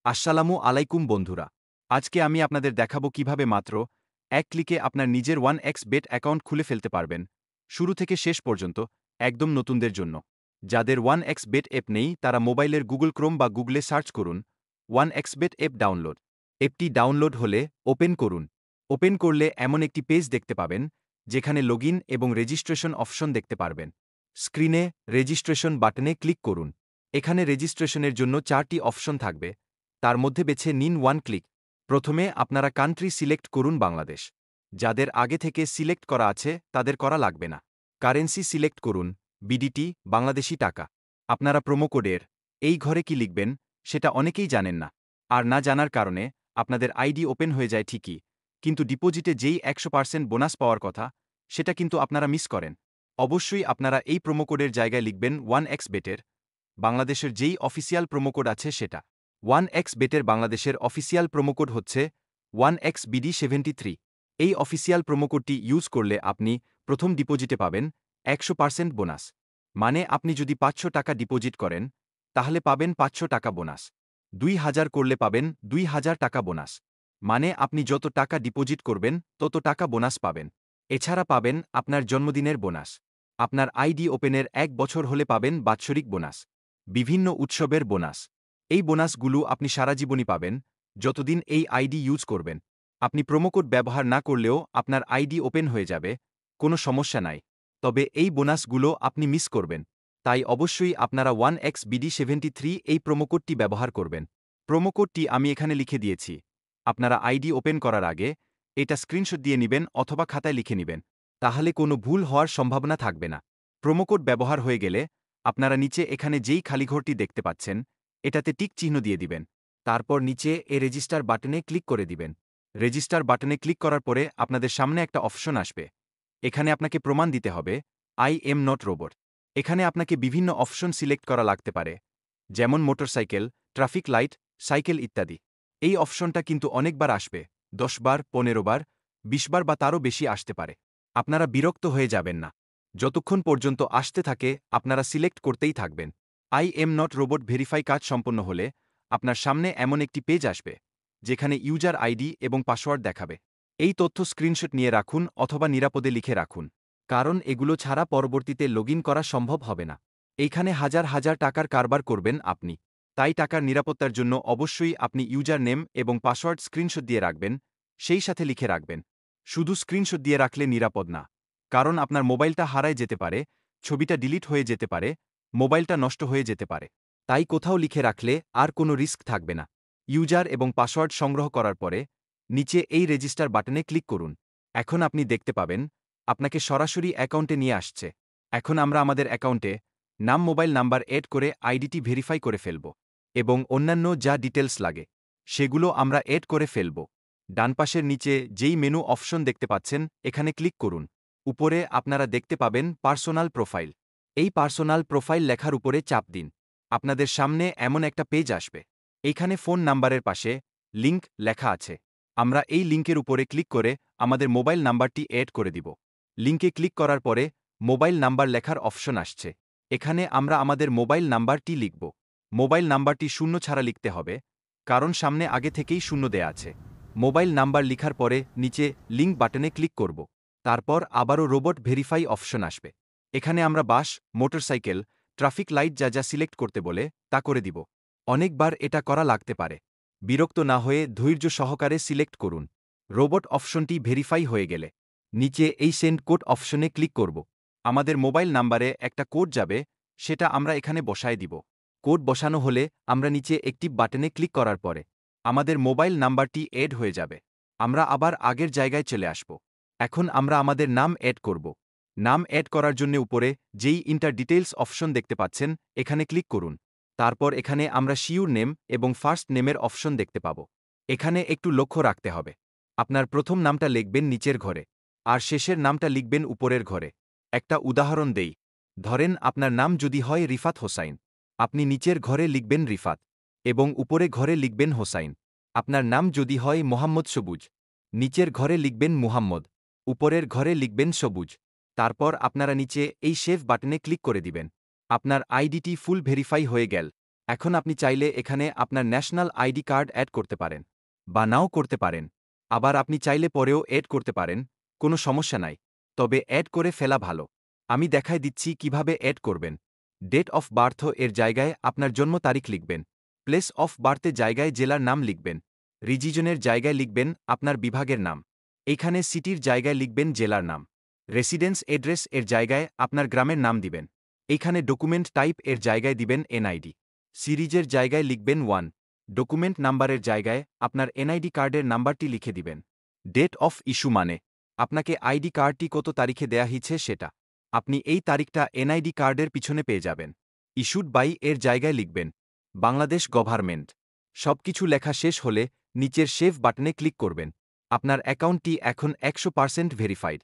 আসসালামু আলাইকুম বন্ধুরা। আজকে আমি আপনাদের দেখাবো কিভাবে মাত্র এক ক্লিকে আপনার নিজের 1xBet অ্যাকাউন্ট খুলে ফেলতে পারবেন, শুরু থেকে শেষ পর্যন্ত, একদম নতুনদের জন্য। যাদের 1xBet অ্যাপ নেই তারা মোবাইলের গুগল ক্রোম বা গুগলে সার্চ করুন 1xBet অ্যাপ ডাউনলোড। অ্যাপটি ডাউনলোড হলে ওপেন করুন। ওপেন করলে এমন একটি পেজ দেখতে পাবেন যেখানে লগইন এবং রেজিস্ট্রেশন অপশন দেখতে পারবেন। স্ক্রিনে রেজিস্ট্রেশন বাটনে ক্লিক করুন। এখানে রেজিস্ট্রেশনের জন্য 4টি অপশন থাকবে, তার মধ্যে বেছে নিন ওয়ান ক্লিক। প্রথমে আপনারা কান্ট্রি সিলেক্ট করুন বাংলাদেশ। যাদের আগে থেকে সিলেক্ট করা আছে তাদের করা লাগবে না। কারেন্সি সিলেক্ট করুন বিডিটি, বাংলাদেশি টাকা। আপনারা প্রোমো কোডের এই ঘরে কি লিখবেন সেটা অনেকেই জানেন না। আর না জানার কারণে আপনাদের আইডি ওপেন হয়ে যায় ঠিকই, কিন্তু ডিপোজিটে যেই 100% বোনাস পাওয়ার কথা সেটা কিন্তু আপনারা মিস করেন। অবশ্যই আপনারা এই প্রোমো কোডের জায়গায় লিখবেন 1xBet-এর বাংলাদেশের যেই অফিসিয়াল প্রোমো কোড আছে সেটা। 1xBet-এর বাংলাদেশের অফিসিয়াল প্রোমোকোড হচ্ছে 1xBD73। এই অফিসিয়াল প্রোমোকোডটি ইউজ করলে আপনি প্রথম ডিপোজিটে পাবেন 100% বোনাস। মানে আপনি যদি 500 টাকা ডিপোজিট করেন তাহলে পাবেন 500 টাকা বোনাস। 2000 করলে পাবেন 2000 টাকা বোনাস। মানে আপনি যত টাকা ডিপোজিট করবেন তত টাকা বোনাস পাবেন। এছাড়া পাবেন আপনার জন্মদিনের বোনাস। আপনার আইডি ওপেনের 1 বছর হলে পাবেন বাৎসরিক বোনাস। বিভিন্ন উৎসবের বোনাস। এই বোনাসগুলো আপনি সারা জীবনই পাবেন, যতদিন এই আইডি ইউজ করবেন। আপনি প্রোমোকোড ব্যবহার না করলেও আপনার আইডি ওপেন হয়ে যাবে, কোনো সমস্যা নাই। তবে এই বোনাসগুলো আপনি মিস করবেন। তাই অবশ্যই আপনারা 1xBD73 এই প্রোমোকোডটি ব্যবহার করবেন। প্রোমোকোডটি আমি এখানে লিখে দিয়েছি। আপনারা আইডি ওপেন করার আগে এটা স্ক্রিনশট দিয়ে নিবেন অথবা খাতায় লিখে নিবেন। তাহলে কোনো ভুল হওয়ার সম্ভাবনা থাকবে না। প্রোমোকোড ব্যবহার হয়ে গেলে আপনারা নিচে এখানে যেই খালি ঘরটি দেখতে পাচ্ছেন এটাতে টিক চিহ্ন দিয়ে দিবেন। তারপর নিচে রেজিস্টার বাটনে ক্লিক করে দিবেন। রেজিস্টার বাটনে ক্লিক করার পরে আপনাদের সামনে একটা অপশন আসবে। এখানে আপনাকে প্রমাণ দিতে হবে আই এম নট রোবট। এখানে আপনাকে বিভিন্ন অপশন সিলেক্ট করা লাগতে পারে, যেমন মোটরসাইকেল, ট্রাফিক লাইট, সাইকেল ইত্যাদি। এই অপশনটা কিন্তু অনেকবার আসবে, 10 বার, 15 বার, 20 বার বা তারও বেশি আসতে পারে। আপনারা বিরক্ত হয়ে যাবেন না। যতক্ষণ পর্যন্ত আসতে থাকে আপনারা সিলেক্ট করতেই থাকবেন। I am not robot verify কাজ সম্পন্ন হলে আপনার সামনে এমন একটি পেজ আসবে যেখানে ইউজার আইডি এবং পাসওয়ার্ড দেখাবে। এই তথ্য স্ক্রিনশট নিয়ে রাখুন অথবা নিরাপদে লিখে রাখুন, কারণ এগুলো ছাড়া পরবর্তীতে লগইন করা সম্ভব হবে না। এইখানে হাজার হাজার টাকার কারবার করবেন আপনি। তাই টাকার নিরাপত্তার জন্য অবশ্যই আপনি ইউজার নেম এবং পাসওয়ার্ড স্ক্রিনশট দিয়ে রাখবেন, সেই সাথে লিখে রাখবেন। শুধু স্ক্রিনশট দিয়ে রাখলে নিরাপদ না, কারণ আপনার মোবাইলটা হারায় যেতে পারে, ছবিটা ডিলিট হয়ে যেতে পারে, মোবাইলটা নষ্ট হয়ে যেতে পারে। তাই কোথাও লিখে রাখলে আর কোনো রিস্ক থাকবে না। ইউজার এবং পাসওয়ার্ড সংগ্রহ করার পরে নিচে এই রেজিস্টার বাটনে ক্লিক করুন। এখন আপনি দেখতে পাবেন আপনাকে সরাসরি অ্যাকাউন্টে নিয়ে আসছে। এখন আমরা আমাদের অ্যাকাউন্টে নাম, মোবাইল নাম্বার এড করে আইডিটি ভেরিফাই করে ফেলব এবং অন্যান্য যা ডিটেলস লাগে সেগুলো আমরা এড করে ফেলব। ডান পাশের নিচে যেই মেনু অপশন দেখতে পাচ্ছেন এখানে ক্লিক করুন। উপরে আপনারা দেখতে পাবেন পার্সোনাল প্রোফাইল। এই পার্সোনাল প্রোফাইল লেখার উপরে চাপ দিন। আপনাদের সামনে এমন একটা পেজ আসবে। এইখানে ফোন নাম্বারের পাশে লিংক লেখা আছে। আমরা এই লিংকের উপরে ক্লিক করে আমাদের মোবাইল নাম্বারটি এড করে দিব। লিংকে ক্লিক করার পরে মোবাইল নাম্বার লেখার অপশন আসছে। এখানে আমরা আমাদের মোবাইল নাম্বারটি লিখব। মোবাইল নাম্বারটি শূন্য ছাড়া লিখতে হবে, কারণ সামনে আগে থেকেই শূন্য দেয়া আছে। মোবাইল নাম্বার লিখার পরে নিচে লিংক বাটনে ক্লিক করব। তারপর আবারও রোবট ভেরিফাই অপশন আসবে। এখানে আমরা বাস, মোটরসাইকেল, ট্রাফিক লাইট যা যা সিলেক্ট করতে বলে তা করে দিব। অনেকবার এটা করা লাগতে পারে। বিরক্ত না হয়ে ধৈর্য সহকারে সিলেক্ট করুন। রোবট অপশনটি ভেরিফাই হয়ে গেলে নিচে এই সেন্ড কোড অপশনে ক্লিক করব। আমাদের মোবাইল নাম্বারে একটা কোড যাবে, সেটা আমরা এখানে বসায় দিব। কোড বসানো হলে আমরা নিচে একটি বাটনে ক্লিক করার পরে আমাদের মোবাইল নাম্বারটি এড হয়ে যাবে। আমরা আবার আগের জায়গায় চলে আসব। এখন আমরা আমাদের নাম এড করব। নাম এড করার জন্য উপরে যেই ইন্টার ডিটেইলস অপশন দেখতে পাচ্ছেন এখানে ক্লিক করুন। তারপর এখানে আমরা শিওর নেম এবং ফার্স্ট নেমের অপশন দেখতে পাব। এখানে একটু লক্ষ্য রাখতে হবে। আপনার প্রথম নামটা লিখবেন নিচের ঘরে, আর শেষের নামটা লিখবেন উপরের ঘরে। একটা উদাহরণ দেই। ধরেন আপনার নাম যদি হয় রিফাত হোসাইন, আপনি নিচের ঘরে লিখবেন রিফাত এবং উপরে ঘরে লিখবেন হোসাইন। আপনার নাম যদি হয় মোহাম্মদ সবুজ, নিচের ঘরে লিখবেন মুহাম্মদ, উপরের ঘরে লিখবেন সবুজ। তারপর আপনারা নিচে এই সেভ বাটনে ক্লিক করে দিবেন। আপনার আইডিটি ফুল ভেরিফাই হয়ে গেল। এখন আপনি চাইলে এখানে আপনার ন্যাশনাল আইডি কার্ড অ্যাড করতে পারেন বা নাও করতে পারেন। আবার আপনি চাইলে পরেও অ্যাড করতে পারেন, কোনো সমস্যা নাই। তবে অ্যাড করে ফেলা ভালো। আমি দেখায় দিচ্ছি কিভাবে অ্যাড করবেন। ডেট অফ বার্থ এর জায়গায় আপনার জন্ম তারিখ লিখবেন। প্লেস অফ বার্থের জায়গায় জেলার নাম লিখবেন। রিজিজনের জায়গায় লিখবেন আপনার বিভাগের নাম। এইখানে সিটির জায়গায় লিখবেন জেলার নাম। রেসিডেন্স এড্রেস এর জায়গায় আপনার গ্রামের নাম দিবেন। এইখানে ডকুমেন্ট টাইপ এর জায়গায় দিবেন এনআইডি। সিরিজের জায়গায় লিখবেন 1। ডকুমেন্ট নাম্বারের জায়গায় আপনার এনআইডি কার্ডের নাম্বারটি লিখে দিবেন। ডেট অফ ইস্যু মানে আপনাকে আইডি কার্ডটি কত তারিখে দেয়া হয়েছে সেটা। আপনি এই তারিখটা এনআইডি কার্ডের পিছনে পেয়ে যাবেন। ইস্যুড বাই এর জায়গায় লিখবেন বাংলাদেশ গভর্নমেন্ট। সবকিছু লেখা শেষ হলে নিচের সেভ বাটনে ক্লিক করবেন। আপনার অ্যাকাউন্টটি এখন 100% ভেরিফাইড।